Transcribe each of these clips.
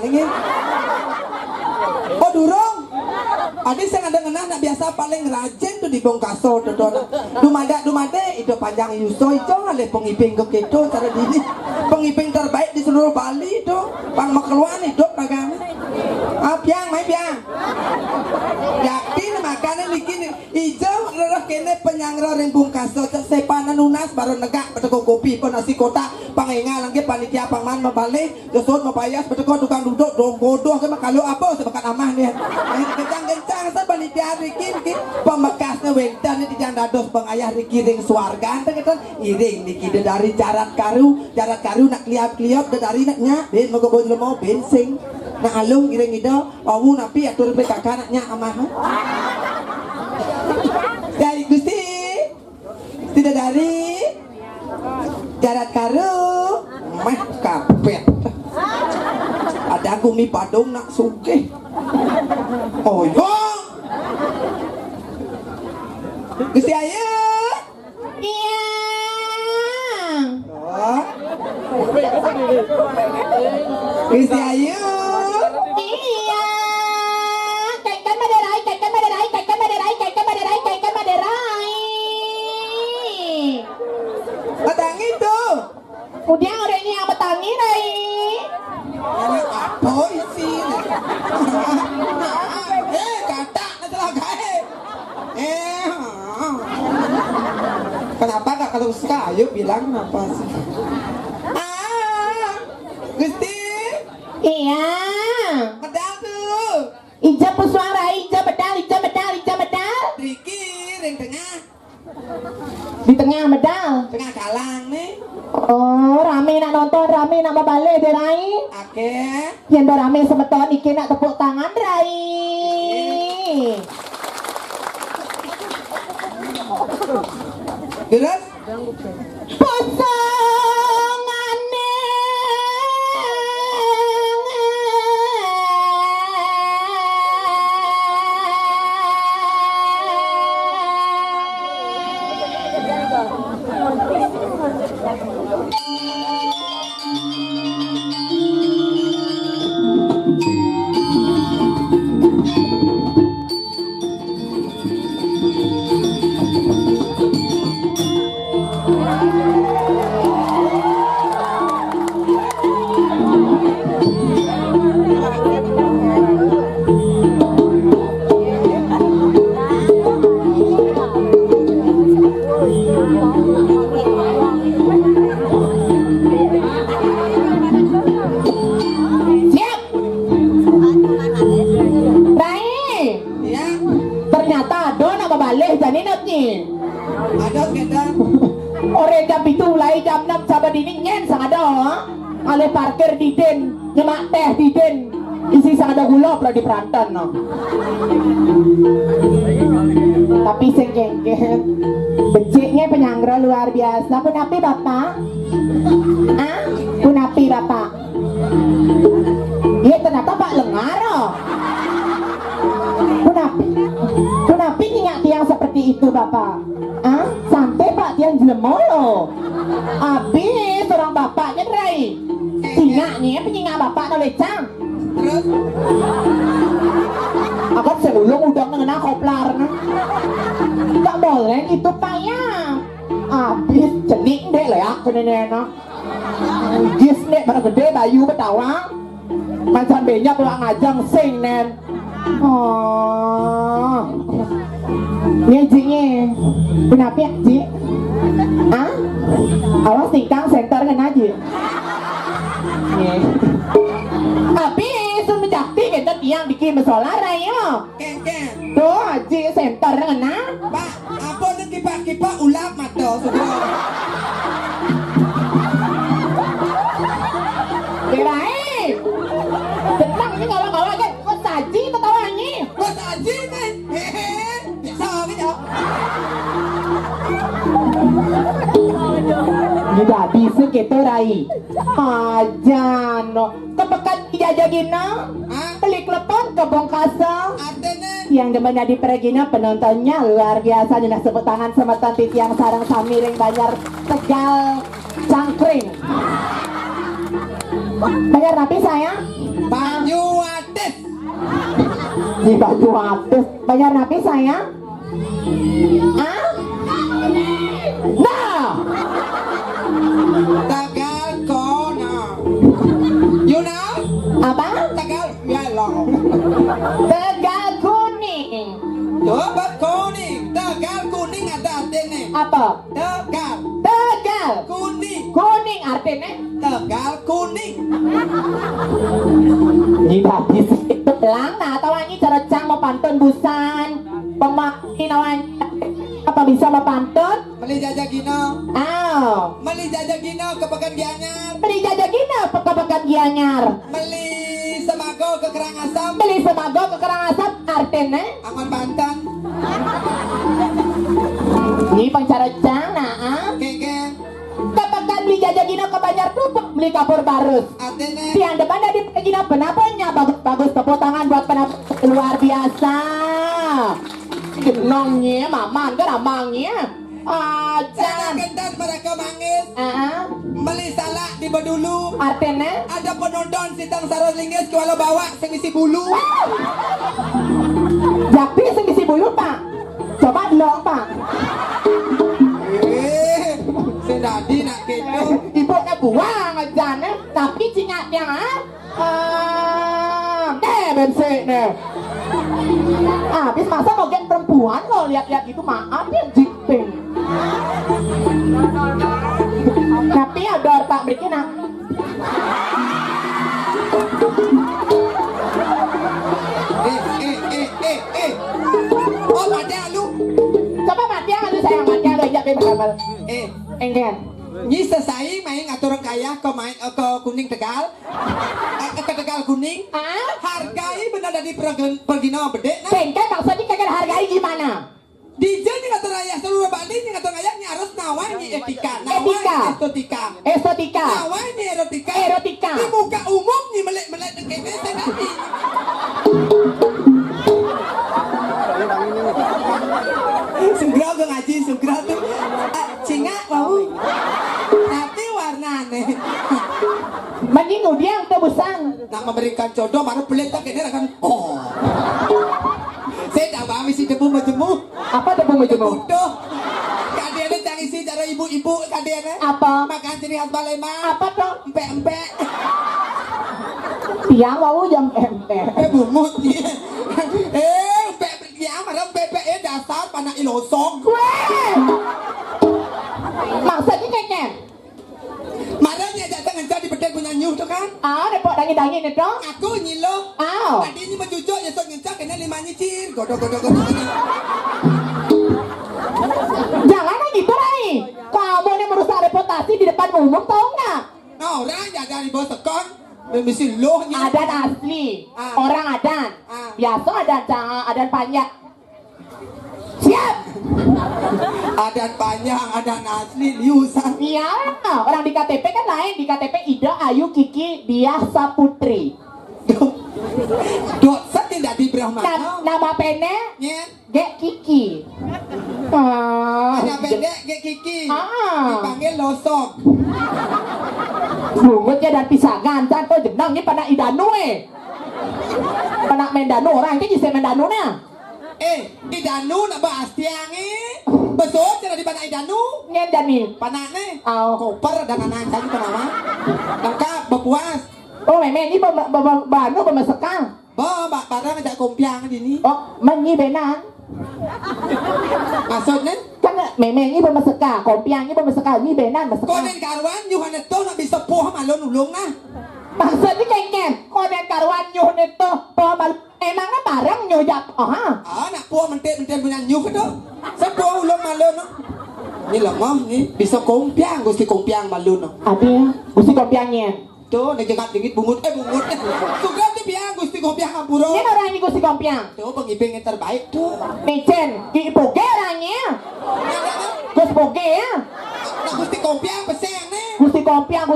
nih. Oh durung. Adi saya ada ngenah nak biasa paling rajin tuh di Bongkaso tuh. Dumade itu panjang yuso itu ale pengiping ke gitu cara dini. Pengiping terbaik di seluruh Bali itu. Pang makeluan itu agama. Piang, mai piang. Yakin makanya bikin ijo rerah kene penyangro ring Bongkaso sepanan lunas baru negak beteko kopi pun nasi kotak pangengal lagi panitia pangman mabalik josot mapayas beteko tukang duduk dong bodoh ke kalau apa sebakat amah nih. Kencang-kencang sa panitia Riki pembekasnya wentan ini tidak dados bang ayah Riki ring swarga anta kita iring niki dari jarak karu nak kliap-kliap dari naknya ben magobon lemo bensing na alung iring ida awu napi atur be kakanaknya amah. Dari Gusti tidak dari jarak karu meh kapet ada gumi padong nak suke. Oh yo Gusti ayo Iya. oh. Gusti ayo Iya. Kaikan Maderai, kaikan Maderai, kaikan Maderai, kaikan Maderai, kaikan Maderai. Batangi tuh Udah orangnya yang betangi, Rai. anak apa isi kata salah kae kenapa gak kalau suka ayo bilang kenapa sih Gusti Iya. medal tuh Ija pesuara, ija medal, ija medal, ija medal. Riki ring tengah Di tengah medal. tengah kalang nih Oh, rame nak nonton, rame nak membalik deh, Rai. oke Yang dah rame semeton iki nak tepuk tangan, Rai. terus Pasangane siap. Rai, ya ternyata ada nak membalik jadi nanti. ada kita Orang jam itu mulai jam 6 sampai dini nyen sang ada. Ale parkir di den, nyemak teh di den. Isi sang ada gula pula di perantan no. Tapi sing kengken beciknya penyanggro luar biasa. Punapi bapak? Ah? Punapi bapak? Iya ternyata pak lengar oh. Punapi ingat tiang seperti itu bapak? Ah? Sampai pak tiang jelemolo. Habis orang bapaknya Rai. Singaknya penyingak bapak no lecang. terus Aku sebelum udah mengenal koplar nah. Tak boleh itu pak ya. Habis jenik deh lah ya kenenena. Gis nek pada gede bayu betawa. Macam banyak pulang ngajang sing nen. Oh. Ini ajinya. Kenapa ya Ji? Ah? Awas tingkang center kan aja. Habis menjakti kita tiang bikin bersolar ayo. ken Tuh Haji center ngena. Pak, apa nih kipak ulap mata sudah. Kirain. Tenang ini ngawang-ngawang kan. Kok saji ketawanya. Mas Aji nih, bisa gitu. Tidak bisa kita Rai. Ajan no. Kepekat dijajagin no. Klik lepon ke Bongkaso. Ada nih. Yang demen di Pergina penontonnya luar biasa. Nyenah sebut tangan semetan titi yang sarang samiring Banjar Tegal Cangkring. Banjar tapi saya Baju atis. Di baju atas. Bayar napi sayang? Ah? Nah! Tegal kono. You know? Apa? Tegal yellow. Tegal kuning. Coba kuning. Tegal kuning ada artinya. Apa? Tegal Tegal kuning. kuning artinya? Tegal kuning. Ini habis itu pelang nah tawangi cara cang mau pantun busan pemain awan apa bisa mau pantun? Meli jajah gino. Meli jajah gino ke Pekan Gianyar. Beli jajah gina pekan gianyar. Meli semago ke Karangasem. Beli semago ke Karangasem artinya? Aman Banten. Ini pencara cang nah Kengkeng. kepekan beli jajah gina ke Banjar Tutup beli kapur barus. Artinya. Tiang depan dari gina penapanya bagus-bagus tepuk tangan buat penap luar biasa. Genongnya maman kan amangnya. Jangan Acan. gendat mereka manggis. Meli salak di Bedulu. Artinya? Ada penonton sitang saros linggis kuala bawa sengisi bulu. Japi sing isi bulu pak. Coba dulu pak. Sedadi nak gitu. Ibu nak buang aja nih. Tapi cingatnya bensin nih. Habis masa mau gen perempuan lo lihat-lihat gitu maaf ya jiping. Tapi ada pak bikin nak. Oh ada lu. Coba mati yang lu sayang mati yang lu ajak beberapa. Enggak. Nyi selesai main ngatur kaya ke main ke kuning Tegal. Ke Tegal kuning. Hargai benar dari pergino bedek nah. Bengkel maksudnya kagak hargai gimana? DJ nya ngatur ayah seluruh Bali nya ngatur ayah nya harus nawan nya etika. Estetika. Estetika. Nawan nya erotika. Erotika. Di muka umum nih melek-melek kene tadi. Senggrau ke ngaji, senggrau tuh cingak mau. Tapi warnane. Mending udiang tuh busang. Nak memberikan jodoh baru pelit tak kene akan oh. Saya tak paham isi debu majemuk. Apa tuh bumbu-bumbu? Udah. Kadiannya cang isi cara ibu-ibu kadiannya. Apa? Makan ciri khas Palembang. Apa tuh? Empek-empek. Tiang mau jam emper. Bumut dia. Empek tiang ada empek dasar panak ilosong. Maksudnya kayaknya? Marahnya datang ngejak di pedek punya nyuh tuh kan. Repot dangin-dangin itu. Aku nyilo. Tadi ini mencucuk ya sok ngejak kena 5 nyicir. Godok. Jangan gitu Rai. Kamu ini merusak reputasi di depan umum tau nggak? Nah orang jaga di bawah sekon. Mesti lohnya. Adat asli. Orang adat. Biasa adat panjang. Siap. Adat panjang, adat asli, liusan. Iya, orang di KTP kan lain. Di KTP Ida Ayu Kiki Diah Saputri. Dok, saya tidak di Brahmana. Nama pene Nyet. Gek Kiki. Ada pendek kayak Kiki. Dipanggil losok. Bungutnya dan pisangan. Kan kau jenangnya pada idanu Pada mendanu orang kan jadi mendanu nya. Idanu nak bahas tiang besok cara di mana idanu? Nyen nih. Panaknya. Koper dan anak tadi penama. Lengkap berpuas. Oh memang ini banu bermasakan. Barang ada kompiang di sini. Oh, menyi benar. Maksudnya? Kan memang ini bermasakan. Kompiangnya bermasakan. Ini benar Kau masakan. dan karuan Yuhan itu nak bisa puh malon ulung nah. Maksudnya kayaknya. Kau dan karuan nyuhun itu. Emangnya barang nyujak. Nak puh mentir punya nyuh itu. Saya puh ulung malon no. Ini lemah ni. Bisa kompiang. Gusti kompiang malon no. Ada. Gusti kompiangnya. Tuh, nak jengat dingit bungut. Bungut. Suka tu biang Gusti kompiang hampuro. Ini orang ini Gusti kompiang. Tuh, pengiping yang terbaik tuh. Micen. Ipoge orangnya. Gusti Poge ya. Nak Gusti kompiang peseng ni. Gusti kompiang.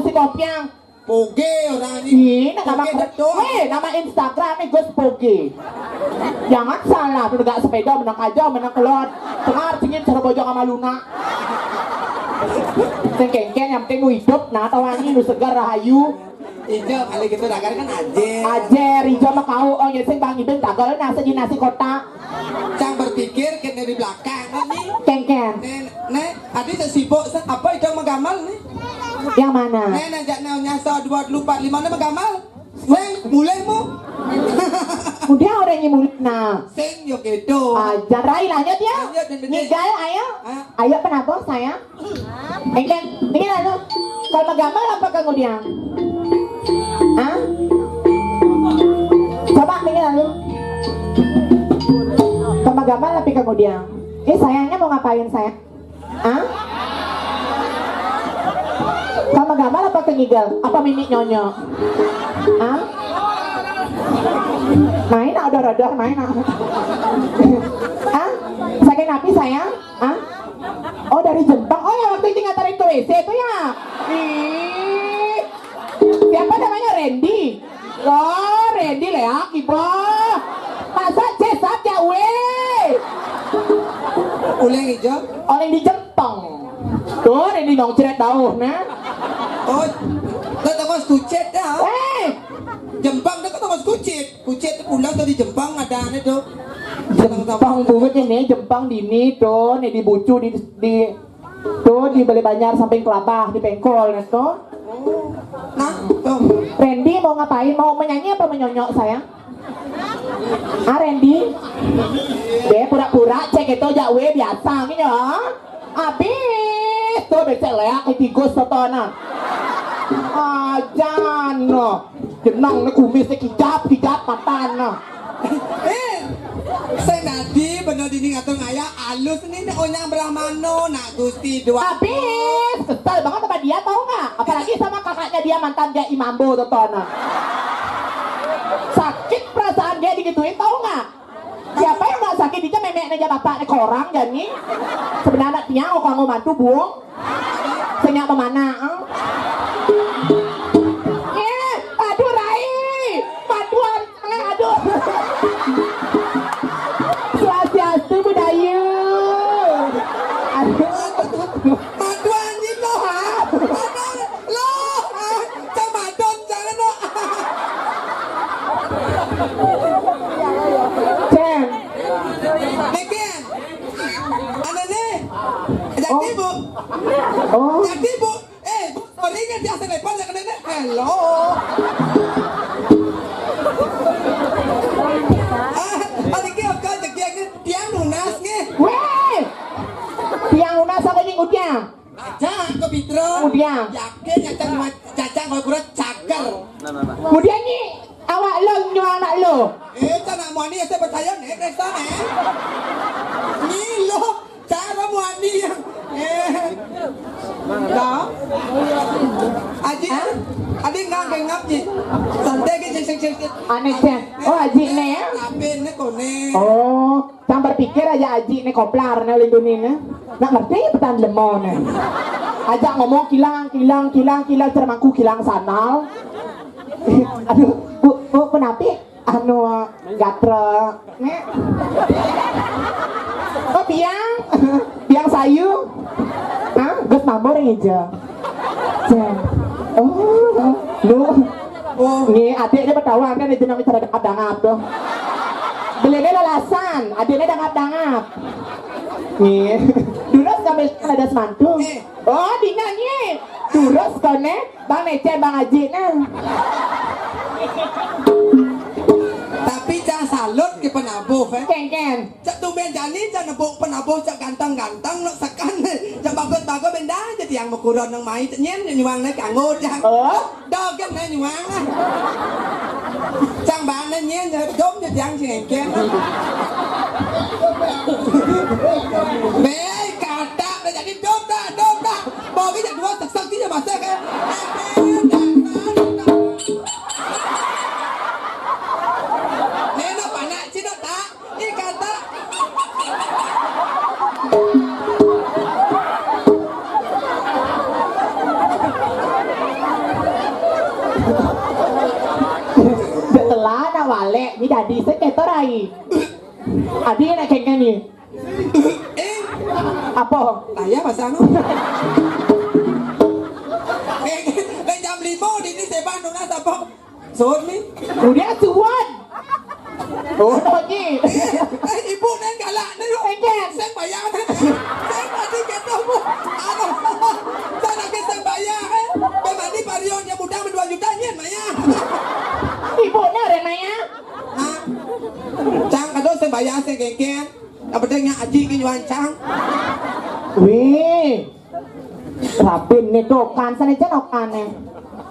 Poge orang ni. Ini nama Instagram nih Gus Poge. Jangan salah, menegak sepeda, menang aja, menang kelot. Tengar singin cara bojong sama Luna. Sing kengken yang penting hidup, nah tawangi nu segar rahayu. Ijo kali gitu dagar kan aja. Ajer, ijo mah kau oh ya sing Bang Ibeng dagal nasi kotak. Cang berpikir kena di belakang nih. Ken. Nek, adik sesibuk apa itu magamal nih? Yang mana? Nek najak nyasa 2 4 5 nih magamal. Sing mulai mu. Udah orang yang mulut nah. Sing yo gitu. Ajar Rai lanjut ya. Ngigal ayo. Ayo penabung saya. Ken, ini lalu. Kalau magamal apa kemudian? Hah? Coba ini lalu. Kalau magamal tapi kemudian. Sayangnya mau ngapain saya? Hah? Sama gamal apa kengigal? Apa mimik nyonyo? Hah? Main odor-odor main Hah? Sakit napi sayang? Hah? Oh dari Jepang? Oh ya waktu itu ngantarin ke WC itu ya? Ih, siapa namanya Randy? Oh Randy leak ibu. Masa cesap ya weh? Ulang ijo. Orang di Jepang. Tuh Randy dong ceret tahu nah. Oh, tetap kucet dah. Jempang dah kata mas kucet. Kucet pulang dari Jepang ada ane tuh. Jempang bungut ini Jempang dini tuh nih dibucu di tuh di Bali Banjar samping Kelabah di Pengkol nih tuh. Nah, tuh. Randy mau ngapain? Mau menyanyi apa menyonyok sayang? Randy? Deh pura-pura cek itu jawe biasa gitu ya. Abis tuh becek leak tikus totona. Ajan no. Jenang na kumis hijab matan no. Saya nadi bener dini ngatung ayah alus nih onyang Brahmano nak Gusti dua. Habis kesel banget sama dia tau nggak? Apalagi sama kakaknya dia mantan dia Imambo totona. Sakit perasaan dia digituin tau nggak? Siapa yang nggak sakit dia memek aja bapaknya korang jadi. Sebenarnya tiang kamu mantu buang. Senyak pemana? Aduh Rai, paduan, aduh. Swastiastu budaya. Aduh. Paduan gitu ha. Lo, camadon jangan lo. Cem. Nekian. Anane. Jadi bu. Oh. Jadi bu. Bu, sorry kan dia telepon ya kan nenek. Hello. Aliki apa jadi tiang lunas nih. Weh. Tiang lunas apa yang udiang? Aja ke Pitro. Udiang. Yakin cacang kalau kurang caker. Kemudian ni awak lo nyuang anak lo. Cak muani saya percaya nih, Krista nih. Ni lo cara muani yang dah. Aji, adik ngap ji. Santai ke ceng. Aneh Cem. Oh Aji ni ya? Apin ni kone. Oh, jangan berpikir aja Aji ni koplar ni lindungi ni. Nak ngerti petan lemon ni. Ajak ngomong kilang ceramaku kilang sanal. Aduh, bu kenapa? Anu gatra. Oh biang sayu. Hah? Gus mambor yang hijau. Oh, lu. Oh, ni adik dia bertawan kan itu namanya cara dangap tuh. Belinya lalasan, adiknya dangap. Nih, durus kami ada semantu. Oh, dingannya. Durus kone, Bang Necen, Bang Haji nah. Tapi jangan salut ke penabuh Ken. Cak tumben jani cak nebuk penabuh cak ganteng-ganteng nak sekan cak bagus-bagus benda jadi yang makuron nang mai cak nyen nyuang na kanggo cak. Dah kan na nyuang ah. Cak ban na nyen jom jadi yang cengken. Be kata jadi dom dah. Bawa kita dua tak dia masak kan. Nena panak cina tak? Ini kata. Setelah nak walek ni jadi seketor rai. Adik nak kengkan ni. Apa? Tanya pasang. Lek jam limo di ini saya Bandung nah siapa? Sun nih. Dia suan. Oh, lagi. Ibu neng galak nih. Enggak. Saya bayar. Saya tadi kita bu. Ano? Saya lagi saya bayar. Pemandi parionnya mudah 2 juta yen Maya. Ibu na rin Maya. Hah? Cang kado saya bayar saya kengkeng. Apa dia aji kejuan cang? Wih. Rapin nih dokan sana aja dokannya.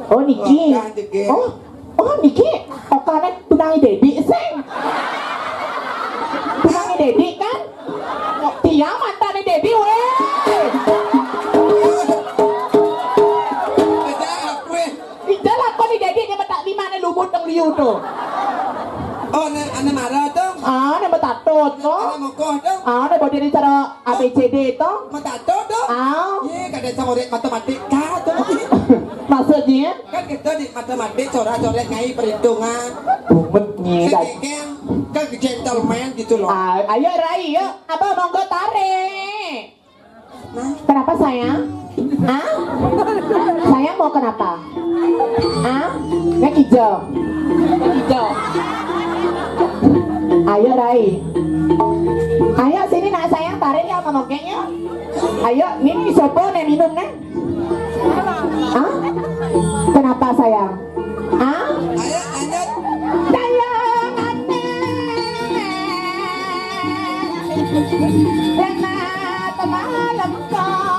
Oh Niki. Oh Niki. Dokannya tunangi Dedi seng. Tunangi Dedi kan? Dia mantannya Dedi weh. Jalan kok di Dedi dia betak 5 nih lumut ng liu tuh. Oh, ane marah tuh. Dia betatut tuh. Ane mokoh tuh. Dia bawa dia cara ABCD tuh. Matato tuh. Iya, kada coret matematika tuh. Maksudnya? Kan kita di matematik coret-coret ngai perhitungan. Bumetnya guys. Sekeng kan gentleman gitu loh. Ayo Rai, yuk. Abang monggo tarik. Nah, Kenapa sayang? Hah? Sayang mau kenapa? Hah? Yang hijau. Yang hijau. Ayo Rai. Ayo sini nak sayang tarik ya sama mokenya. Ayo, ini sopo nih minum nih. Hah? Kenapa sayang? Hah? ayo lanjut. Sayang aneh. Renat malam kau.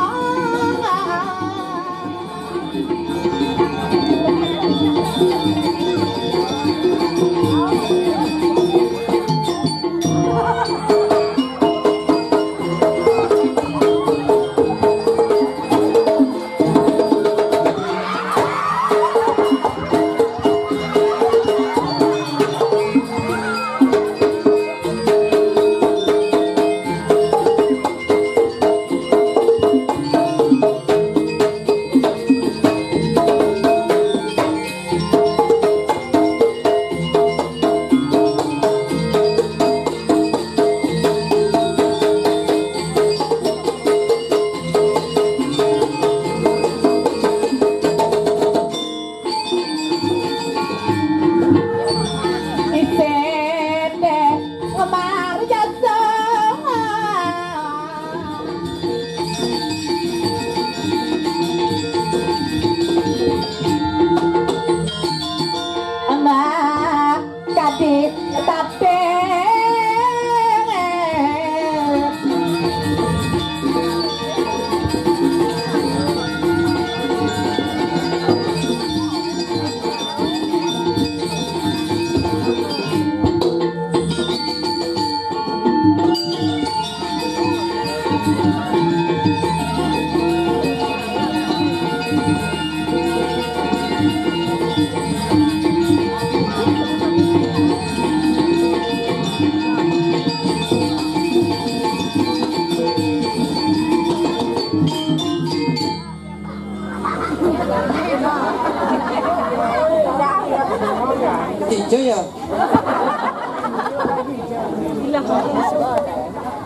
Hijau ya.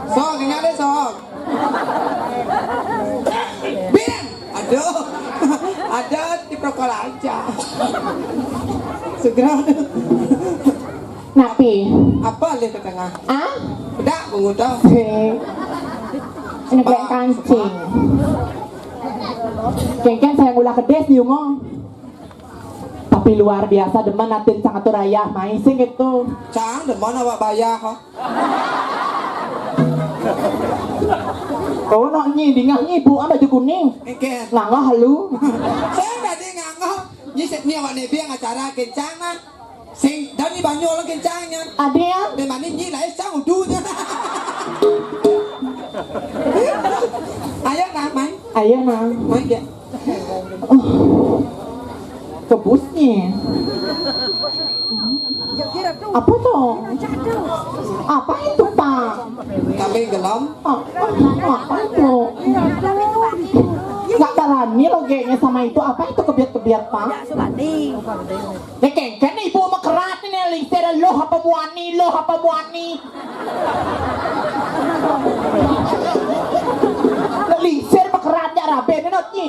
Sok, ingat deh sok. Bin, aduh, ada di prokol aja. Segera. Napi? Apa lihat ke tengah? Ah? Udah, mengutang. Ini kayak kancing. Kengken saya ulah kedes di ngomong. Tapi luar biasa demen natin sangat raya main sing itu. Cang, demen awak bayar kok. Oh no nyi dingah nyi bu baju kuning. Ken. Langah halu. Saya tadi nganggo. Ni ni awak nebi yang acara kencangan. Sing dan ni banyak orang kencangnya. Ada ya? De mana ni lah cang udunya. Ayo nah main. Ayo nah. Main dia. Kebusnya. Apa tuh? Apa itu pak? Kami gelam. Apa itu? Gak berani lo kayaknya sama itu. Apa itu kebiat-kebiat pak? Ya kengken ibu mau kerat nih lister lo apa buani. Lister mau kerat ya rabe nih notnya.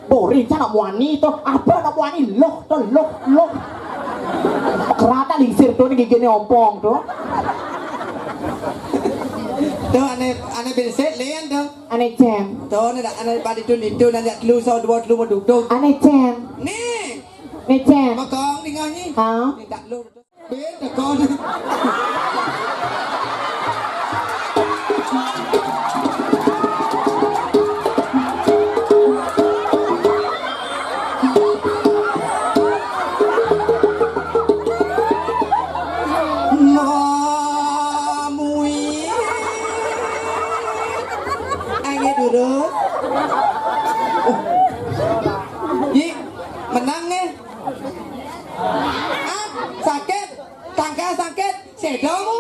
Boring sana buani itu. Apa nak perempuan ini loh kerata dingsir tuh nih gini ompong tuh Tuh ane benset lian tuh. aneh cem Tuh ane pada itu nanti lu so dua lu mau duduk. aneh cem Nih, nih cem makong di nganyi. hả Ni tak lu. Beda con. Mui. Ai nghe được rồi. Gì? Menang nghe. Sakit, tangga sakit, sedomu.